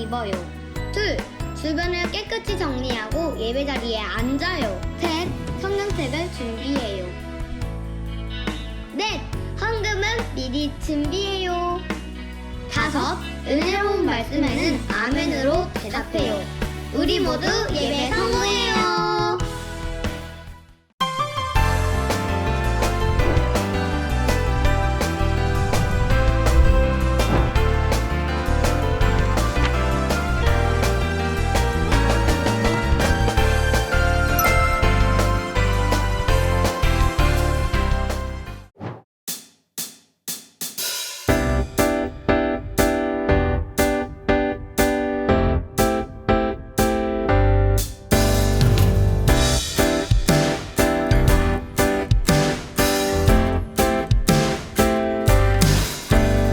입어요. 둘, 주변을 깨끗이 정리하고 예배 자리에 앉아요. 셋, 성경책을 준비해요. 넷, 헌금은 미리 준비해요. 다섯, 은혜로운 말씀에는 아멘으로 대답해요. 우리 모두 예배 성공해요.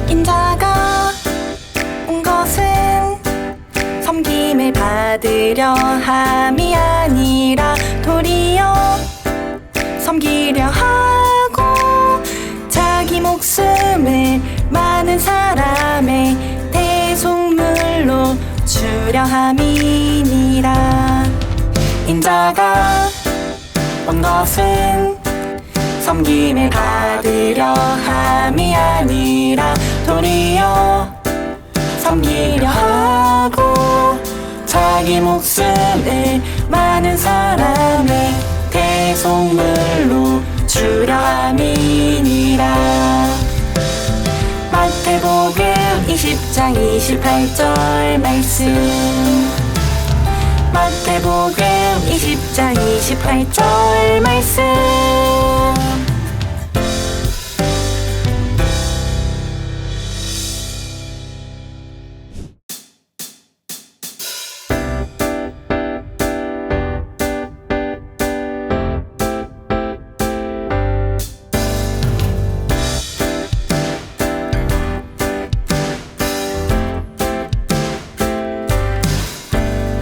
인자가 온 것은 섬김을 받으려 함이 아니라 도리어 섬기려 하고 자기 목숨을 많은 사람의 대속물로 주려 함이니라. 인자가 온 것은 섬김을 받으려 함이 아니라 도리어 섬기려 하고 자기 목숨을 많은 사람의 대속물로 주려 함이니라. 마태복음 20장 28절 말씀. 마태복음 20장 28절 말씀.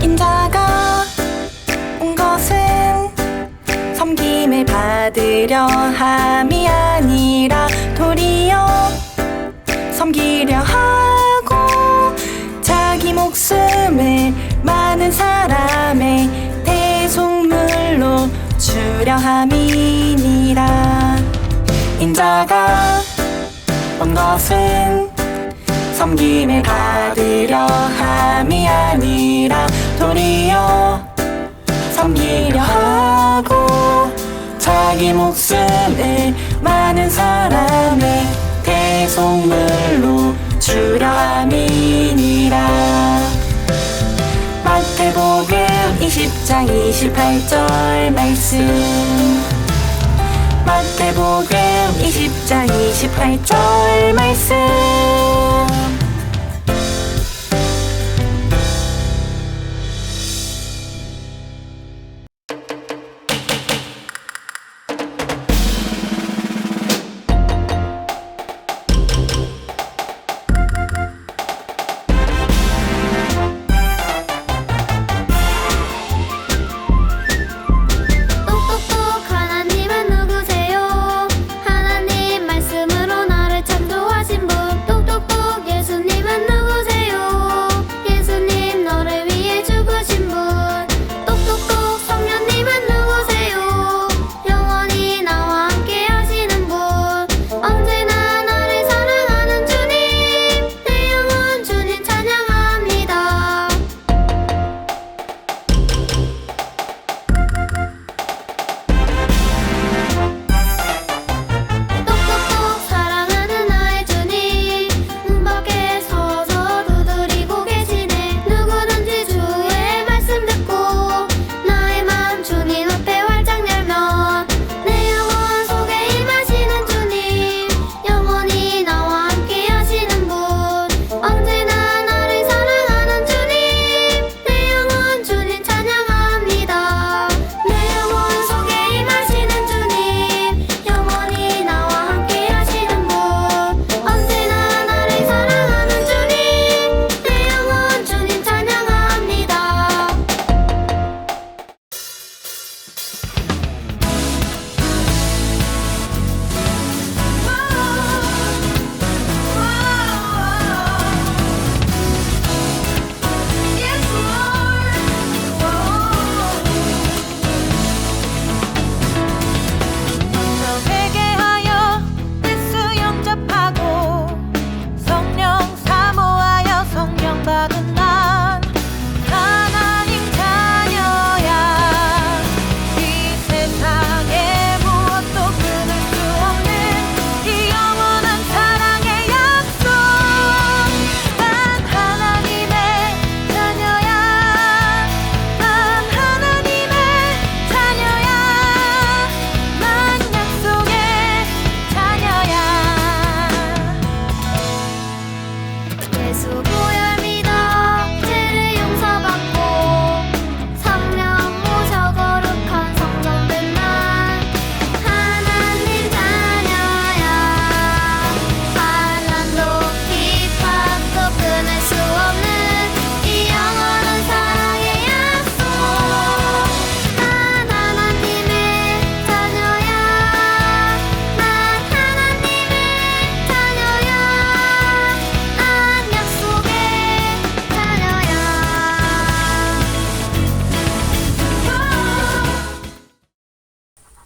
인자가 온 것은 섬김을 받으려 함이 아니라 도리어 섬기려 하고 자기 목숨을 많은 사람의 대속물로 주려 함이니라. 인자가 온 것은 섬김을 받으려 함이 아니라 도리어 섬기려 하고 자기 목숨을 많은 사람의 대속물로 주려 함이니라. 마태복음 20장 28절 말씀. 마태복음 20장 28절 말씀. 똑똑똑 하나님은 누구세요? 하나님 말씀으로 나를 창조하신 분. 똑똑똑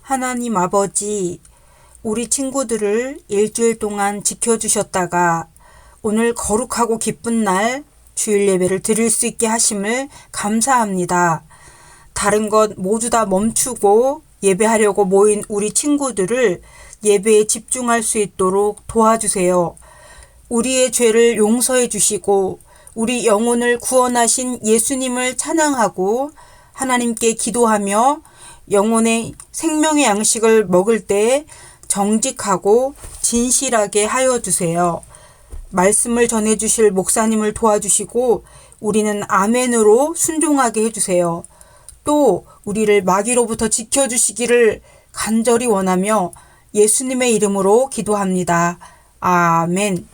하나님 아버지, 우리 친구들을 일주일 동안 지켜주셨다가 오늘 거룩하고 기쁜 날 주일 예배를 드릴 수 있게 하심을 감사합니다. 다른 것 모두 다 멈추고 예배하려고 모인 우리 친구들을 예배에 집중할 수 있도록 도와주세요. 우리의 죄를 용서해 주시고 우리 영혼을 구원하신 예수님을 찬양하고 하나님께 기도하며 영혼의 생명의 양식을 먹을 때 정직하고 진실하게 하여 주세요. 말씀을 전해주실 목사님을 도와주시고 우리는 아멘으로 순종하게 해주세요. 또 우리를 마귀로부터 지켜주시기를 간절히 원하며 예수님의 이름으로 기도합니다. 아멘.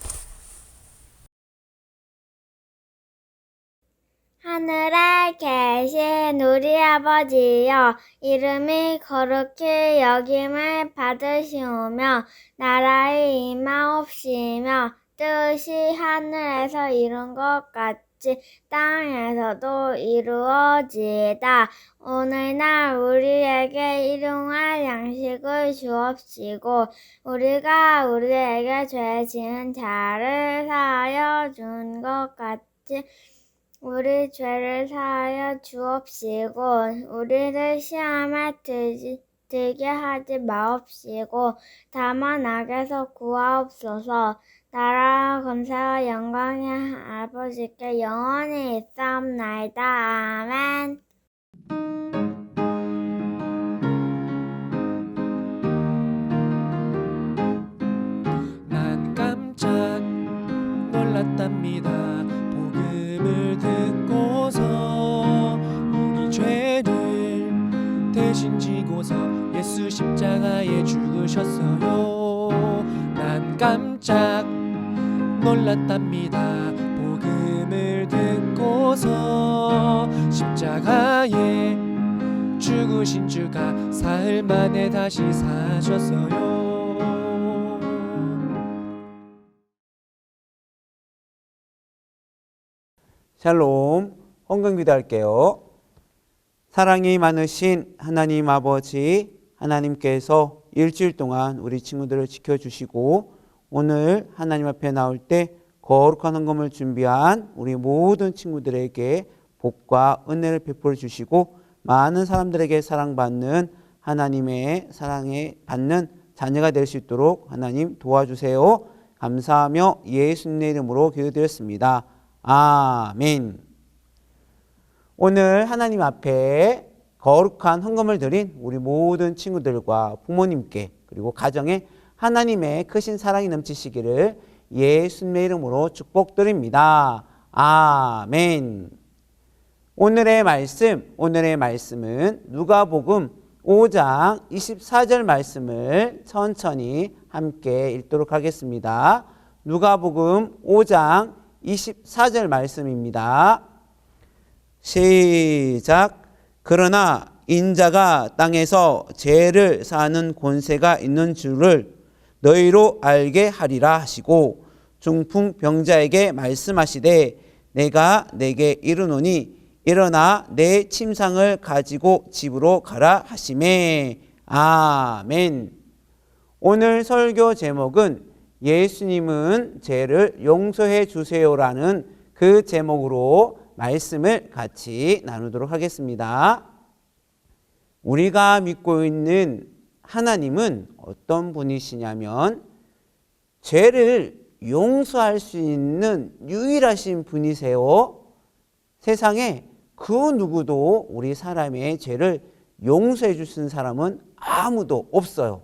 하늘에 계신 우리 아버지여, 이름이 거룩히 여김을 받으시오며 나라의 임하옵시며 뜻이 하늘에서 이룬 것 같이 땅에서도 이루어지이다. 오늘날 우리에게 일용할 양식을 주옵시고 우리가 우리에게 죄 지은 자를 사하여 준 것 같이 우리 죄를 사하여 주옵시고 우리를 시험에 들게 하지 마옵시고 다만 악에서 구하옵소서. 나라와 권세와 영광이 아버지께 영원히 있사옵나이다. 아멘. 난 깜짝 놀랐답니다. 복음을 듣고서 우리 죄를 대신 지고서 예수 십자가에 죽으셨어요. 난 깜짝 놀랐답니다. 복음을 듣고서 십자가에 죽으신 주가 사흘 만에 다시 사셨어요. 샬롬, 헌금 기도할게요. 사랑이 많으신 하나님 아버지, 하나님께서 일주일 동안 우리 친구들을 지켜주시고 오늘 하나님 앞에 나올 때 거룩한 헌금을 준비한 우리 모든 친구들에게 복과 은혜를 베풀어 주시고 많은 사람들에게 사랑받는 하나님의 사랑에 받는 자녀가 될 수 있도록 하나님 도와주세요. 감사하며 예수님의 이름으로 기도드렸습니다. 아멘. 오늘 하나님 앞에 거룩한 헌금을 드린 우리 모든 친구들과 부모님께 그리고 가정에 하나님의 크신 사랑이 넘치시기를 예수님의 이름으로 축복드립니다. 아멘. 오늘의 말씀은 누가복음 5장 24절 말씀을 천천히 함께 읽도록 하겠습니다. 누가복음 5장 24절 말씀입니다. 시작. 그러나 인자가 땅에서 죄를 사하는 권세가 있는 줄을 너희로 알게 하리라 하시고 중풍병자에게 말씀하시되 내가 내게 이르노니 일어나 내 침상을 가지고 집으로 가라 하시매. 아멘. 오늘 설교 제목은 예수님은 죄를 용서해 주세요라는 그 제목으로 말씀을 같이 나누도록 하겠습니다. 우리가 믿고 있는 하나님은 어떤 분이시냐면 죄를 용서할 수 있는 유일하신 분이세요. 세상에 그 누구도 우리 사람의 죄를 용서해 주시는 사람은 아무도 없어요.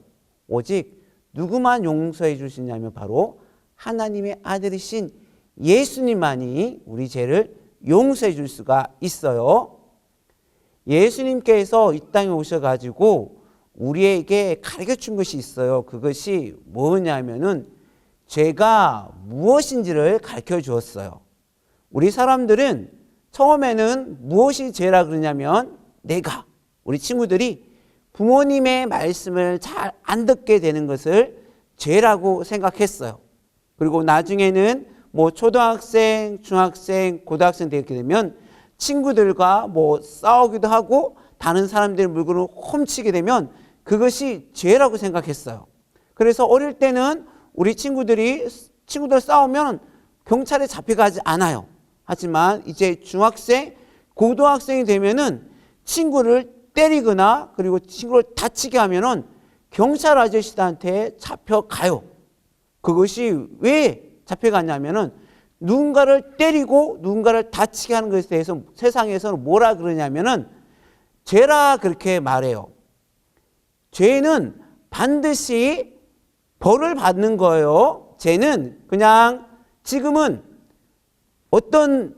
오직 누구만 용서해 주시냐면 바로 하나님의 아들이신 예수님만이 우리 죄를 용서해 줄 수가 있어요. 예수님께서 이 땅에 오셔가지고 우리에게 가르쳐준 것이 있어요. 그것이 뭐냐면은 죄가 무엇인지를 가르쳐 주었어요. 우리 사람들은 처음에는 무엇이 죄라 그러냐면 우리 친구들이 부모님의 말씀을 잘 안 듣게 되는 것을 죄라고 생각했어요. 그리고 나중에는 초등학생, 중학생, 고등학생 되게 되면 친구들과 싸우기도 하고 다른 사람들의 물건을 훔치게 되면 그것이 죄라고 생각했어요. 그래서 어릴 때는 우리 친구들 싸우면 경찰에 잡혀가지 않아요. 하지만 이제 중학생, 고등학생이 되면은 친구를 때리거나 그리고 친구를 다치게 하면은 경찰 아저씨들한테 잡혀가요. 그것이 왜 잡혀갔냐면은 누군가를 때리고 누군가를 다치게 하는 것에 대해서 세상에서는 뭐라 그러냐면은 죄라 그렇게 말해요. 죄는 반드시 벌을 받는 거예요. 죄는 그냥 지금은 어떤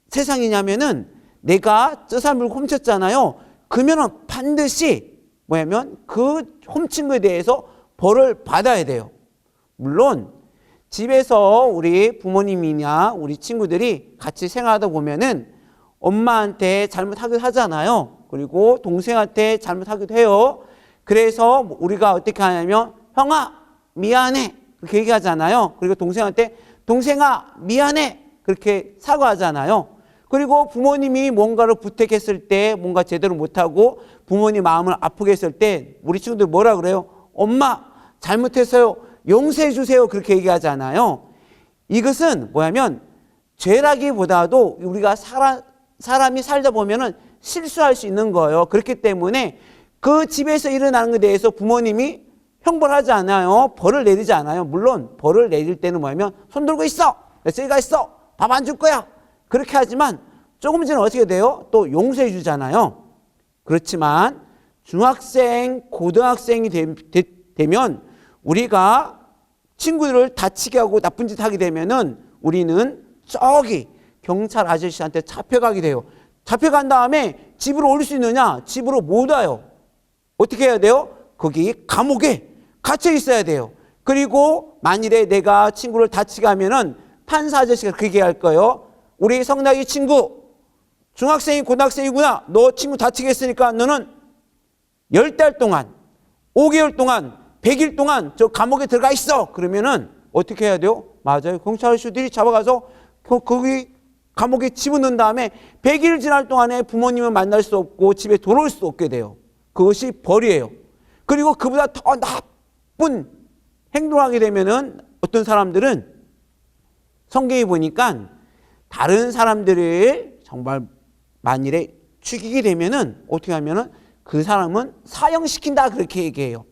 세상이냐면은 내가 저 사람을 훔쳤잖아요. 그러면은 반드시 뭐냐면 그 훔친 것에 대해서 벌을 받아야 돼요. 물론 집에서 우리 부모님이나 우리 친구들이 같이 생활하다 보면은 엄마한테 잘못하기도 하잖아요. 그리고 동생한테 잘못하기도 해요. 그래서 우리가 어떻게 하냐면 형아 미안해 그렇게 얘기하잖아요. 그리고 동생한테 동생아 미안해 그렇게 사과하잖아요. 그리고 부모님이 뭔가를 부탁했을 때 뭔가 제대로 못하고 부모님 마음을 아프게 했을 때 우리 친구들 뭐라 그래요? 엄마 잘못했어요. 용서해 주세요. 그렇게 얘기하잖아요. 이것은 뭐냐면 죄라기보다도 우리가 사람이 살다 보면은 실수할 수 있는 거예요. 그렇기 때문에 그 집에서 일어나는 것에 대해서 부모님이 형벌하지 않아요. 벌을 내리지 않아요. 물론 벌을 내릴 때는 뭐냐면 손 들고 있어. 저기가 있어. 밥 안 줄 거야. 그렇게 하지만 조금 전에 어떻게 돼요? 또 용서해 주잖아요. 그렇지만 중학생, 고등학생이 되면 우리가 친구들을 다치게 하고 나쁜 짓 하게 되면은 우리는 저기 경찰 아저씨한테 잡혀가게 돼요. 잡혀간 다음에 집으로 올 수 있느냐? 집으로 못 와요. 어떻게 해야 돼요? 거기 감옥에 갇혀 있어야 돼요. 그리고 만일에 내가 친구를 다치게 하면은 판사 아저씨가 그렇게 할 거예요. 우리 성락이 친구 중학생이 고등학생이구나. 너 친구 다치게 했으니까 너는 10달 동안 5개월 동안 100일 동안 저 감옥에 들어가 있어. 그러면은 어떻게 해야 돼요? 맞아요. 경찰 아저씨들이 잡아가서 거기 감옥에 집어넣은 다음에 100일 지날 동안에 부모님을 만날 수 없고 집에 돌아올 수 없게 돼요. 그것이 벌이에요. 그리고 그보다 더 나쁜 행동을 하게 되면은 어떤 사람들은 성경에 보니까 다른 사람들을 정말 만일에 죽이게 되면은 어떻게 하면은 그 사람은 사형시킨다 그렇게 얘기해요.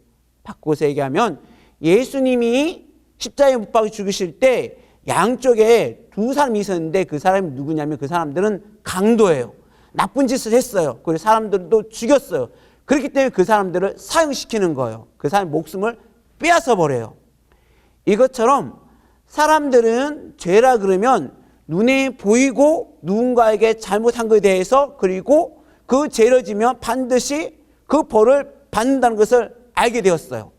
바꿔서 얘기하면 예수님이 십자가에 못 박혀 죽으실 때 양쪽에 두 사람이 있었는데 그 사람이 누구냐면 그 사람들은 강도예요. 나쁜 짓을 했어요. 그리고 사람들도 죽였어요. 그렇기 때문에 그 사람들을 사형시키는 거예요. 그 사람의 목숨을 빼앗아 버려요. 이것처럼 사람들은 죄라 그러면 눈에 보이고 누군가에게 잘못한 것에 대해서 그리고 그 죄를 지면 반드시 그 벌을 받는다는 것을 알게 되었어요.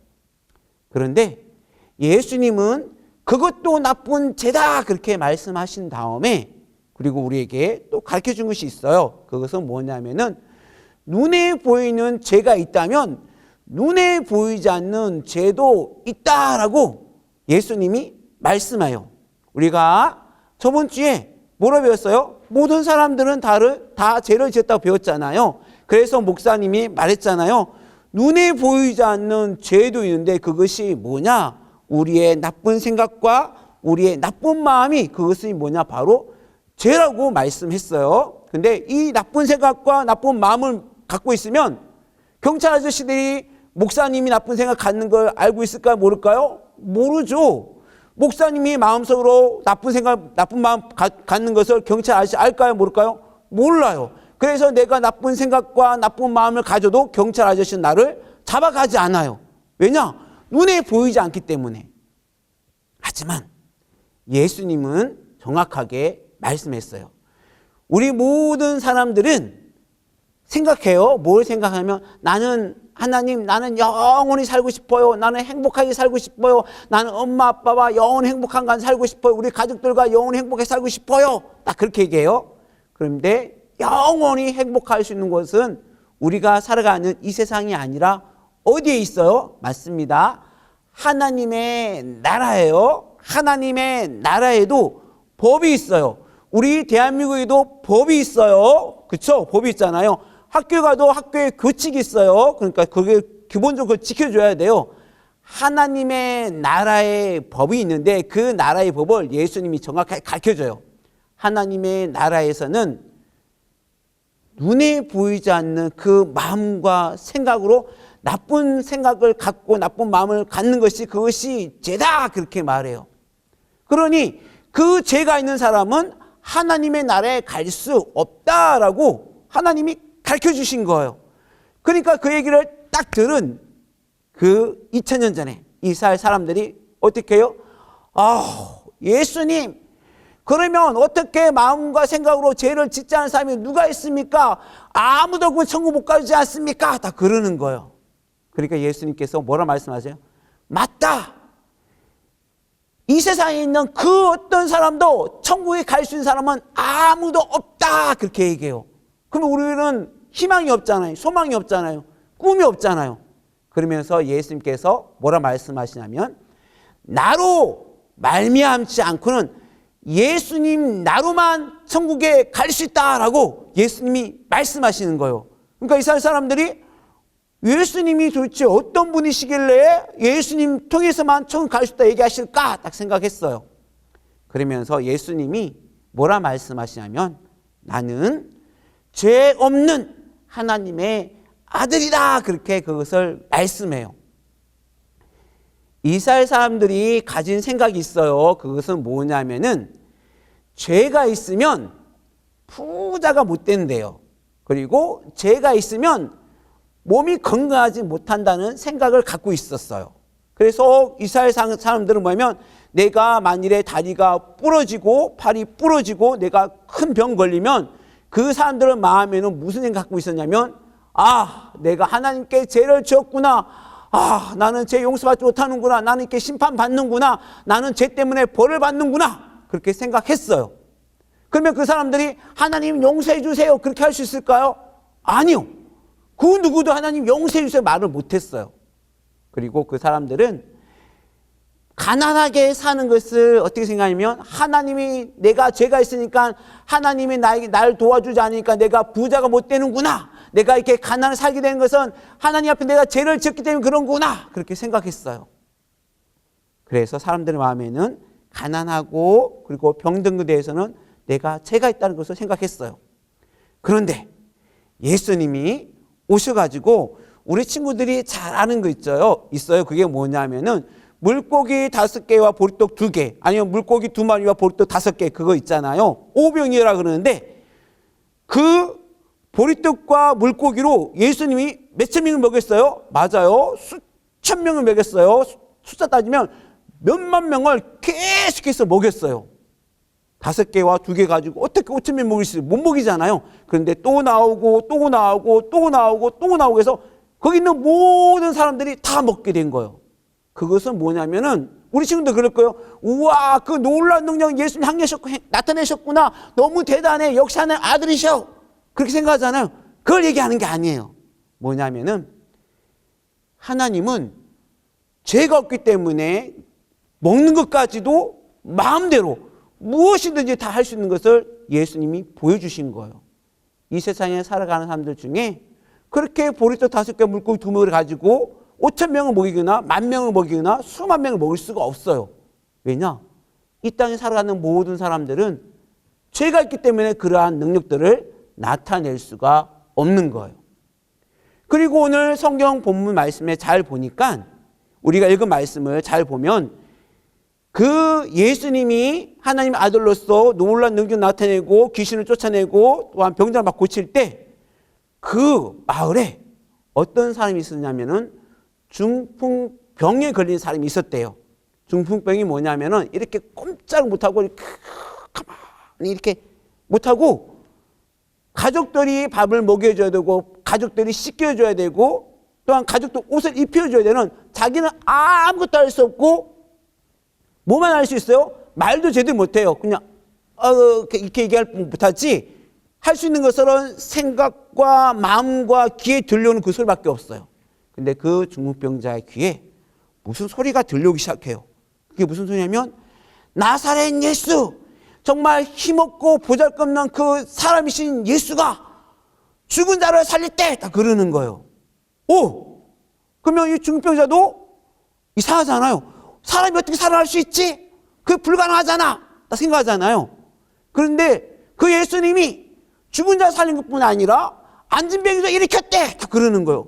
그런데 예수님은 그것도 나쁜 죄다 그렇게 말씀하신 다음에 그리고 우리에게 또 가르쳐 준 것이 있어요. 그것은 뭐냐면은 눈에 보이는 죄가 있다면 눈에 보이지 않는 죄도 있다라고 예수님이 말씀해요. 우리가 저번 주에 뭐라 배웠어요? 모든 사람들은 다 죄를 지었다고 배웠잖아요. 그래서 목사님이 말했잖아요. 눈에 보이지 않는 죄도 있는데 그것이 뭐냐? 우리의 나쁜 생각과 우리의 나쁜 마음이 그것이 뭐냐? 바로 죄라고 말씀했어요. 근데 이 나쁜 생각과 나쁜 마음을 갖고 있으면 경찰 아저씨들이 목사님이 나쁜 생각 갖는 걸 알고 있을까요? 모를까요? 모르죠. 목사님이 마음속으로 나쁜 생각, 나쁜 마음 갖는 것을 경찰 아저씨 알까요? 모를까요? 몰라요. 그래서 내가 나쁜 생각과 나쁜 마음을 가져도 경찰 아저씨는 나를 잡아가지 않아요. 왜냐? 눈에 보이지 않기 때문에. 하지만 예수님은 정확하게 말씀했어요. 우리 모든 사람들은 생각해요. 뭘 생각하면 나는 하나님, 나는 영원히 살고 싶어요. 나는 행복하게 살고 싶어요. 나는 엄마 아빠와 영원히 행복한 간 살고 싶어요. 우리 가족들과 영원히 행복하게 살고 싶어요. 딱 그렇게 얘기해요. 그런데 영원히 행복할 수 있는 것은 우리가 살아가는 이 세상이 아니라 어디에 있어요? 맞습니다. 하나님의 나라예요. 하나님의 나라에도 법이 있어요. 우리 대한민국에도 법이 있어요. 그렇죠? 법이 있잖아요. 학교 가도 학교에 규칙이 있어요. 그러니까 그게 기본적으로 지켜줘야 돼요. 하나님의 나라의 법이 있는데 그 나라의 법을 예수님이 정확하게 가르쳐줘요. 하나님의 나라에서는 눈에 보이지 않는 그 마음과 생각으로 나쁜 생각을 갖고 나쁜 마음을 갖는 것이 그것이 죄다 그렇게 말해요. 그러니 그 죄가 있는 사람은 하나님의 나라에 갈 수 없다라고 하나님이 가르쳐 주신 거예요. 그러니까 그 얘기를 딱 들은 그 2000년 전에 이스라엘 사람들이 어떻게 해요? 예수님, 그러면 어떻게 마음과 생각으로 죄를 짓지 않은 사람이 누가 있습니까? 아무도 그 천국 못 가지 않습니까? 다 그러는 거예요. 그러니까 예수님께서 뭐라 말씀하세요? 맞다. 이 세상에 있는 그 어떤 사람도 천국에 갈 수 있는 사람은 아무도 없다. 그렇게 얘기해요. 그러면 우리는 희망이 없잖아요. 소망이 없잖아요. 꿈이 없잖아요. 그러면서 예수님께서 뭐라 말씀하시냐면 나로 말미암지 않고는 예수님 나로만 천국에 갈 수 있다라고 예수님이 말씀하시는 거예요. 그러니까 이스라엘 사람들이 예수님이 도대체 어떤 분이시길래 예수님 통해서만 천국 갈 수 있다 얘기하실까 딱 생각했어요. 그러면서 예수님이 뭐라 말씀하시냐면 나는 죄 없는 하나님의 아들이다 그렇게 그것을 말씀해요. 이스라엘 사람들이 가진 생각이 있어요. 그것은 뭐냐면은 죄가 있으면 부자가 못 된대요. 그리고 죄가 있으면 몸이 건강하지 못한다는 생각을 갖고 있었어요. 그래서 이스라엘 사람들은 뭐냐면 내가 만일에 다리가 부러지고 팔이 부러지고 내가 큰 병 걸리면 그 사람들은 마음에는 무슨 생각 갖고 있었냐면 내가 하나님께 죄를 지었구나. 나는 죄 용서받지 못하는구나. 나는 이렇게 심판받는구나. 나는 죄 때문에 벌을 받는구나. 그렇게 생각했어요. 그러면 그 사람들이 하나님 용서해 주세요. 그렇게 할 수 있을까요? 아니요. 그 누구도 하나님 용서해 주세요 말을 못했어요. 그리고 그 사람들은 가난하게 사는 것을 어떻게 생각하냐면 하나님이 내가 죄가 있으니까 하나님이 날 도와주지 않으니까 내가 부자가 못 되는구나. 내가 이렇게 가난을 살게 되는 것은 하나님 앞에 내가 죄를 지었기 때문에 그런구나. 그렇게 생각했어요. 그래서 사람들의 마음에는 가난하고 그리고 병든에 대해서는 내가 죄가 있다는 것을 생각했어요. 그런데 예수님이 오셔가지고 우리 친구들이 잘 아는 거 있어요. 그게 뭐냐면은 물고기 5개와 보리떡 2개 아니면 물고기 2마리와 보리떡 5개 그거 있잖아요. 오병이라 그러는데 그 보리떡과 물고기로 예수님이 몇천 명을 먹였어요? 맞아요. 수천 명을 먹였어요. 숫자 따지면 몇만 명을 계속해서 먹였어요. 5개와 2개 가지고 어떻게 5천 명 먹일 수 있어요? 못 먹이잖아요. 그런데 또 나오고 또 나오고 또 나오고 또 나오고 해서 거기 있는 모든 사람들이 다 먹게 된 거예요. 그것은 뭐냐면은 우리 친구들 그럴 거예요. 우와, 그 놀라운 능력 예수님 나타내셨구나. 너무 대단해. 역시 하나님 아들이셔. 그렇게 생각하잖아요. 그걸 얘기하는 게 아니에요. 뭐냐면은 하나님은 죄가 없기 때문에 먹는 것까지도 마음대로 무엇이든지 다 할 수 있는 것을 예수님이 보여주신 거예요. 이 세상에 살아가는 사람들 중에 그렇게 보리떡 5개 물고기 2마리를 가지고 5천 명을 먹이거나 10,000명을 먹이거나 수만 명을 먹일 수가 없어요. 왜냐? 이 땅에 살아가는 모든 사람들은 죄가 있기 때문에 그러한 능력들을 나타낼 수가 없는 거예요. 그리고 오늘 성경 본문 말씀에 잘 보니까 우리가 읽은 말씀을 잘 보면 그 예수님이 하나님 아들로서 놀라운 능력 나타내고 귀신을 쫓아내고 또한 병자를 막 고칠 때 그 마을에 어떤 사람이 있었냐면은 중풍병에 걸린 사람이 있었대요. 중풍병이 뭐냐면은 이렇게 꼼짝 못하고 이렇게 가만히 이렇게 못하고 가족들이 밥을 먹여줘야 되고 가족들이 씻겨줘야 되고 또한 가족들 옷을 입혀줘야 되는 자기는 아무것도 할 수 없고 뭐만 할 수 있어요? 말도 제대로 못해요. 그냥 이렇게 얘기할 못하지 할 수 있는 것은 생각과 마음과 귀에 들려오는 그 소리밖에 없어요. 근데 그 중풍병자의 귀에 무슨 소리가 들려오기 시작해요. 그게 무슨 소리냐면 나사렛 예수, 정말 힘없고 보잘것없는 그 사람이신 예수가 죽은 자를 살릴 때 다 그러는 거예요. 그 그러면 이 중병자도 이상하잖아요. 사람이 어떻게 살아날 수 있지? 그게 불가능하잖아. 나 생각하잖아요. 그런데 그 예수님이 죽은 자 살린 것뿐 아니라 앉은 병자도 일으켰대. 그러는 거예요.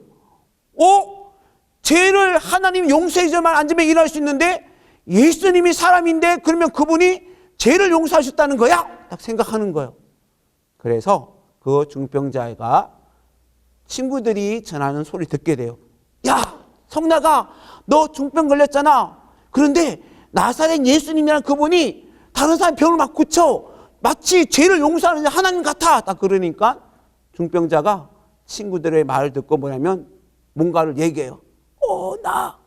죄를 하나님이 용서해줘야만 앉은 병이 일어날 수 있는데 예수님이 사람인데 그러면 그분이 죄를 용서하셨다는 거야? 딱 생각하는 거예요. 그래서 그 중병자가 친구들이 전하는 소리 듣게 돼요. 야, 성나가 너 중병 걸렸잖아. 그런데 나사렛 예수님이라는 그분이 다른 사람 병을 막 고쳐. 마치 죄를 용서하는 하나님 같아. 딱 그러니까 중병자가 친구들의 말을 듣고 뭐냐면 뭔가를 얘기해요. 나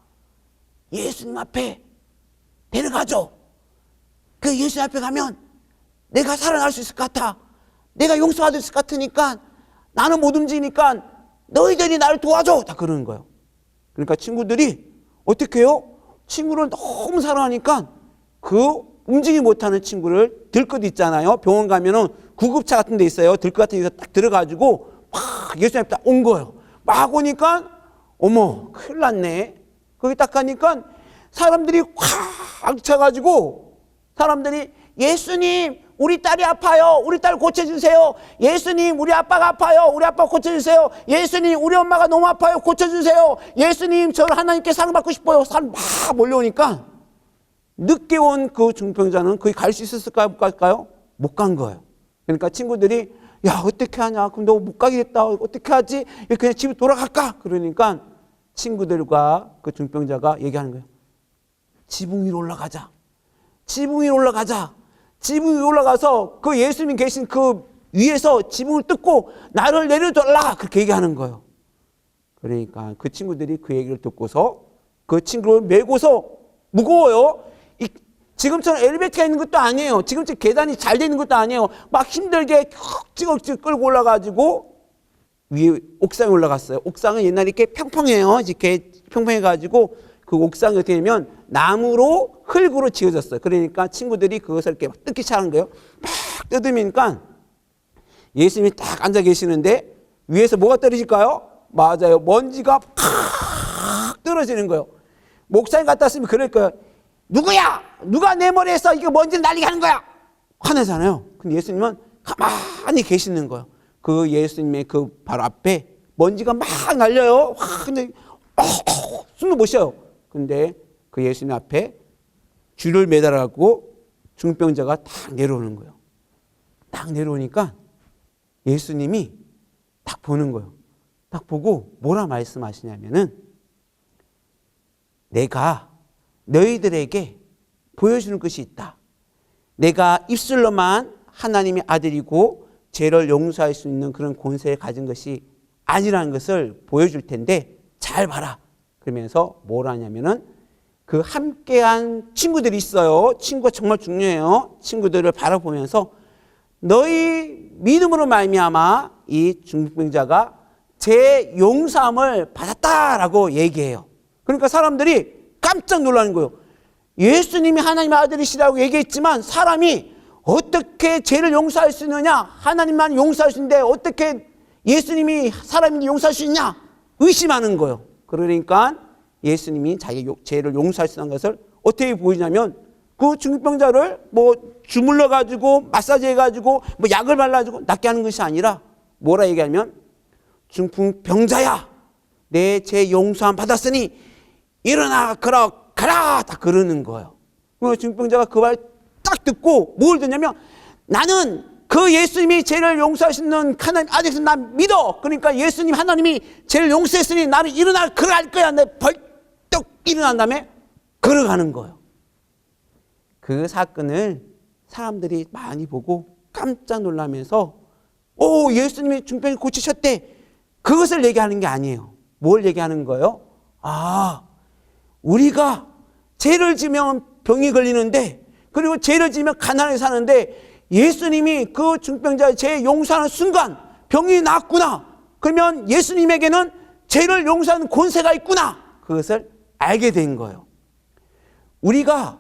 예수님 앞에 데려가줘. 그 예수님 앞에 가면 내가 살아날 수 있을 것 같아. 내가 용서받을 수 있을 것 같으니까 나는 못 움직이니까 너희들이 나를 도와줘. 다 그러는 거예요. 그러니까 친구들이 어떻게 해요? 친구를 너무 사랑하니까 그 움직이지 못하는 친구를 들것 있잖아요. 병원 가면은 구급차 같은 데 있어요. 들것 같은 데서 딱 들어가지고 막 예수님 앞에 딱 온 거예요. 막 오니까 어머 큰일 났네. 거기 딱 가니까 사람들이 확 차가지고 사람들이 예수님 우리 딸이 아파요. 우리 딸 고쳐주세요. 예수님 우리 아빠가 아파요. 우리 아빠 고쳐주세요. 예수님 우리 엄마가 너무 아파요. 고쳐주세요. 예수님 저를 하나님께 사랑받고 싶어요. 사람 막 몰려오니까 늦게 온 그 중병자는 거기 갈 수 있었을까요? 못 갈까요? 못 간 거예요. 그러니까 친구들이 야 어떻게 하냐. 그럼 너 못 가게 됐다. 어떻게 하지? 그냥 집에 돌아갈까? 그러니까 친구들과 그 중병자가 얘기하는 거예요. 지붕 위로 올라가자. 지붕 위로 올라가자. 지붕 위로 올라가서 그 예수님 계신 그 위에서 지붕을 뜯고 나를 내려달라. 그렇게 얘기하는 거예요. 그러니까 그 친구들이 그 얘기를 듣고서 그 친구를 메고서 무거워요. 지금처럼 엘리베이터가 있는 것도 아니에요. 지금처럼 계단이 잘 되는 것도 아니에요. 막 힘들게 찌걱찌걱 끌고 올라가지고 위에 옥상에 올라갔어요. 옥상은 옛날에 이렇게 평평해요. 이렇게 평평해가지고 그 옥상이 어떻게 되면 나무로 흙으로 지어졌어요. 그러니까 친구들이 그것을 이렇게 막 뜯기 시작한 거예요. 막 뜯으니까 예수님이 딱 앉아 계시는데 위에서 뭐가 떨어질까요? 맞아요. 먼지가 팍 떨어지는 거예요. 목사님 갔다 왔으면 그럴 거예요. 누구야? 누가 내 머리에서 이거 먼지를 날리게 하는 거야? 화내잖아요. 근데 예수님은 가만히 계시는 거예요. 그 예수님의 그 바로 앞에 먼지가 막 날려요. 근데 숨도 못 쉬어요. 근데 그 예수님 앞에 줄을 매달아갖고 중병자가 딱 내려오는 거예요. 딱 내려오니까 예수님이 딱 보는 거예요. 딱 보고 뭐라 말씀하시냐면은 내가 너희들에게 보여주는 것이 있다. 내가 입술로만 하나님의 아들이고 죄를 용서할 수 있는 그런 권세를 가진 것이 아니라는 것을 보여줄 텐데 잘 봐라. 그러면서 뭘 하냐면은 그 함께한 친구들이 있어요. 친구가 정말 중요해요. 친구들을 바라보면서 너희 믿음으로 말미암아 이 중병자가 제 용서함을 받았다라고 얘기해요. 그러니까 사람들이 깜짝 놀라는 거예요. 예수님이 하나님의 아들이시라고 얘기했지만 사람이 어떻게 죄를 용서할 수 있느냐? 하나님만 용서할 수 있는데 어떻게 예수님이 사람인데 용서할 수 있냐? 의심하는 거예요. 그러니까 예수님이 자기 죄를 용서할 수 있는 것을 어떻게 보이냐면 그 중병자를 뭐 주물러 가지고 마사지 해가지고 뭐 약을 발라주고 낫게 하는 것이 아니라 뭐라 얘기하면 중풍병자야 내 죄 용서함 받았으니 일어나 가라 다 그러는 거예요. 그 중병자가 그 말 딱 듣고 뭘 듣냐면 나는 그 예수님이 죄를 용서하시는 하나님 아들이서 난 믿어. 그러니까 예수님 하나님이 죄를 용서했으니 나는 일어나 걸어갈 거야. 내 벌떡 일어난 다음에 걸어가는 거예요. 그 사건을 사람들이 많이 보고 깜짝 놀라면서 오 예수님이 중병을 고치셨대. 그것을 얘기하는 게 아니에요. 뭘 얘기하는 거예요? 아 우리가 죄를 지으면 병이 걸리는데 그리고 죄를 지으면 가난하게 사는데 예수님이 그 중병자의 죄 용서하는 순간 병이 낫구나. 그러면 예수님에게는 죄를 용서하는 권세가 있구나. 그것을 알게 된 거예요. 우리가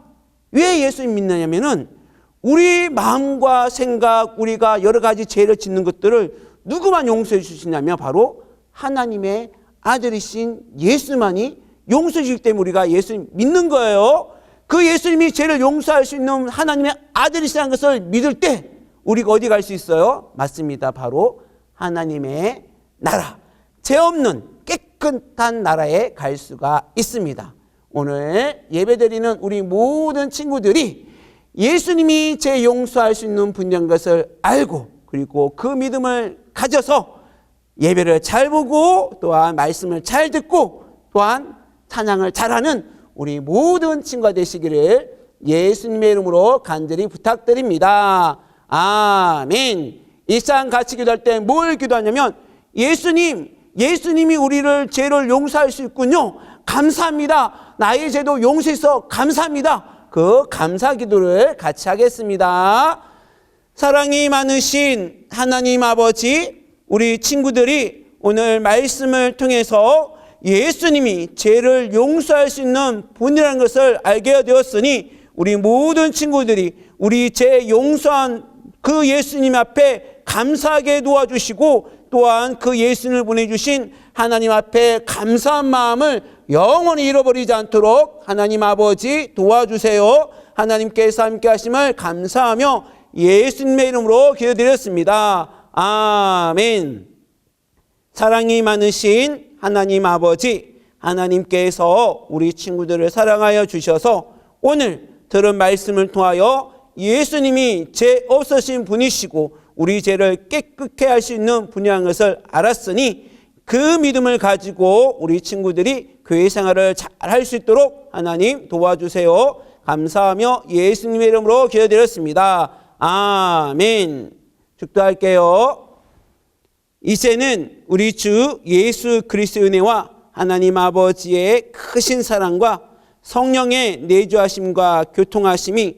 왜 예수님 믿느냐면은 우리 마음과 생각, 우리가 여러 가지 죄를 짓는 것들을 누구만 용서해 주시냐면 바로 하나님의 아들이신 예수만이 용서해 주기 때문에 우리가 예수님 믿는 거예요. 그 예수님이 죄를 용서할 수 있는 하나님의 아들이시라는 것을 믿을 때 우리가 어디 갈 수 있어요? 맞습니다. 바로 하나님의 나라, 죄 없는 깨끗한 나라에 갈 수가 있습니다. 오늘 예배드리는 우리 모든 친구들이 예수님이 죄 용서할 수 있는 분인 것을 알고 그리고 그 믿음을 가져서 예배를 잘 보고 또한 말씀을 잘 듣고 또한 찬양을 잘하는 우리 모든 친구가 되시기를 예수님의 이름으로 간절히 부탁드립니다. 아멘. 일상 같이 기도할 때 뭘 기도하냐면 예수님이 우리를 죄를 용서할 수 있군요. 감사합니다. 나의 죄도 용서해서 감사합니다. 그 감사 기도를 같이 하겠습니다. 사랑이 많으신 하나님 아버지, 우리 친구들이 오늘 말씀을 통해서 예수님이 죄를 용서할 수 있는 분이라는 것을 알게 되었으니 우리 모든 친구들이 우리 죄 용서한 그 예수님 앞에 감사하게 도와주시고 또한 그 예수님을 보내주신 하나님 앞에 감사한 마음을 영원히 잃어버리지 않도록 하나님 아버지 도와주세요. 하나님께서 함께 하심을 감사하며 예수님의 이름으로 기도드렸습니다. 아멘. 사랑이 많으신 하나님 아버지, 하나님께서 우리 친구들을 사랑하여 주셔서 오늘 들은 말씀을 통하여 예수님이 죄 없으신 분이시고 우리 죄를 깨끗게 할 수 있는 분이라는 것을 알았으니 그 믿음을 가지고 우리 친구들이 교회 생활을 잘 할 수 있도록 하나님 도와주세요. 감사하며 예수님의 이름으로 기도드렸습니다. 아멘. 축도할게요. 이제는 우리 주 예수 그리스도의 은혜와 하나님 아버지의 크신 사랑과 성령의 내주하심과 교통하심이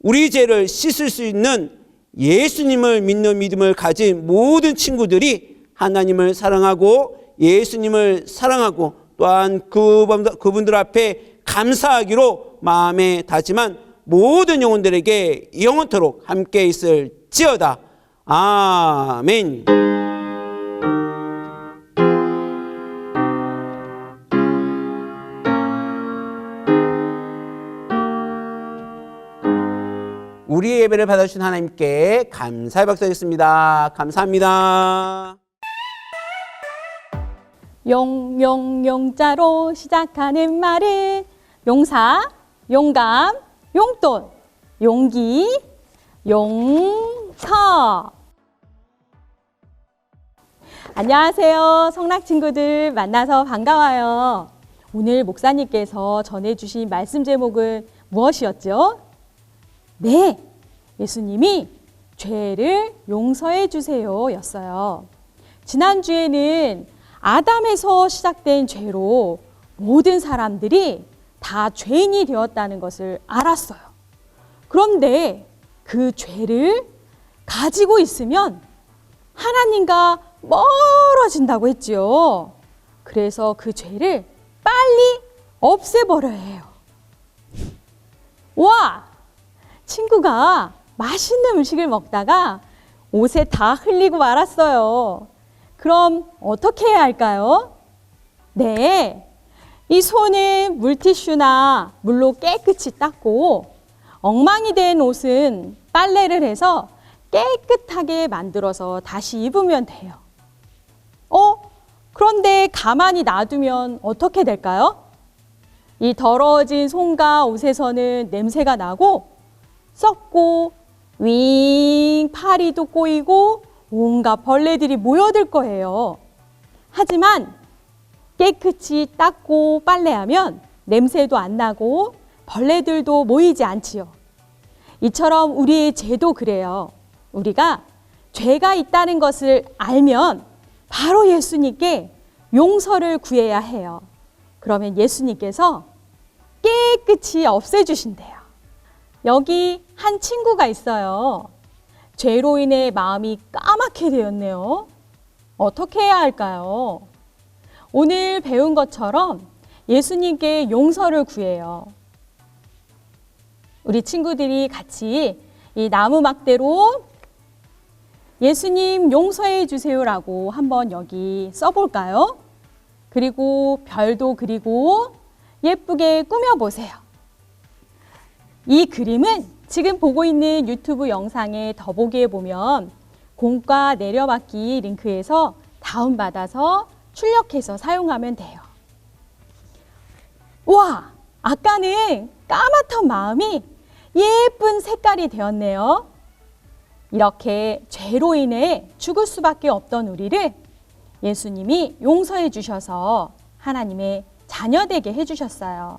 우리 죄를 씻을 수 있는 예수님을 믿는 믿음을 가진 모든 친구들이 하나님을 사랑하고 예수님을 사랑하고 또한 그분들 앞에 감사하기로 마음에 다짐한 모든 영혼들에게 영원토록 함께 있을지어다. 아멘. 우리의 예배를 받아주신 하나님께 감사의 박수 드리겠습니다. 감사합니다. 용자로 시작하는 말은 용사, 용감, 용돈, 용기, 용서. 안녕하세요. 성락 친구들 만나서 반가워요. 오늘 목사님께서 전해주신 말씀 제목은 무엇이었죠? 네, 예수님이 죄를 용서해 주세요 였어요. 지난주에는 아담에서 시작된 죄로 모든 사람들이 다 죄인이 되었다는 것을 알았어요. 그런데 그 죄를 가지고 있으면 하나님과 멀어진다고 했지요. 그래서 그 죄를 빨리 없애버려야 해요. 와! 친구가 맛있는 음식을 먹다가 옷에 다 흘리고 말았어요. 그럼 어떻게 해야 할까요? 네, 이 손은 물티슈나 물로 깨끗이 닦고 엉망이 된 옷은 빨래를 해서 깨끗하게 만들어서 다시 입으면 돼요. 그런데 가만히 놔두면 어떻게 될까요? 이 더러워진 손과 옷에서는 냄새가 나고 썩고 파리도 꼬이고 온갖 벌레들이 모여들 거예요. 하지만 깨끗이 닦고 빨래하면 냄새도 안 나고 벌레들도 모이지 않지요. 이처럼 우리의 죄도 그래요. 우리가 죄가 있다는 것을 알면 바로 예수님께 용서를 구해야 해요. 그러면 예수님께서 깨끗이 없애주신대요. 여기 한 친구가 있어요. 죄로 인해 마음이 까맣게 되었네요. 어떻게 해야 할까요? 오늘 배운 것처럼 예수님께 용서를 구해요. 우리 친구들이 같이 이 나무 막대로 예수님 용서해 주세요라고 한번 여기 써볼까요? 그리고 별도 그리고 예쁘게 꾸며보세요. 이 그림은 지금 보고 있는 유튜브 영상의 더보기에 보면 공과 내려받기 링크에서 다운받아서 출력해서 사용하면 돼요. 와, 아까는 까맣던 마음이 예쁜 색깔이 되었네요. 이렇게 죄로 인해 죽을 수밖에 없던 우리를 예수님이 용서해 주셔서 하나님의 자녀되게 해주셨어요.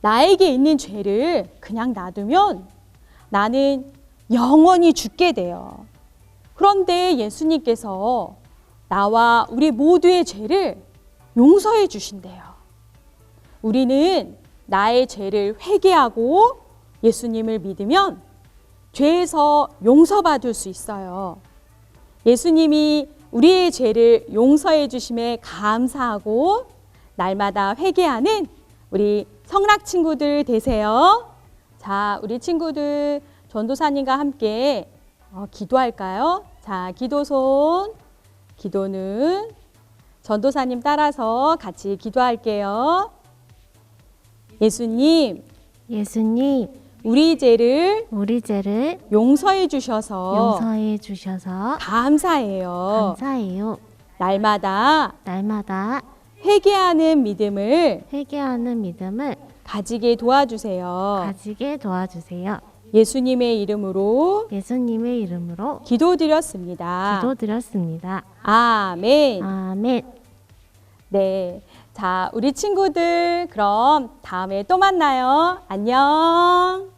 나에게 있는 죄를 그냥 놔두면 나는 영원히 죽게 돼요. 그런데 예수님께서 나와 우리 모두의 죄를 용서해 주신대요. 우리는 나의 죄를 회개하고 예수님을 믿으면 죄에서 용서받을 수 있어요. 예수님이 우리의 죄를 용서해 주심에 감사하고 날마다 회개하는 우리 성락 친구들 되세요. 자, 우리 친구들 전도사님과 함께 기도할까요? 자, 기도손, 기도는 전도사님 따라서 같이 기도할게요. 예수님, 우리 죄를 용서해 주셔서 감사해요. 날마다 회개하는 믿음을 가지게 도와주세요. 예수님의 이름으로 기도드렸습니다. 아멘. 네. 자, 우리 친구들 그럼 다음에 또 만나요. 안녕.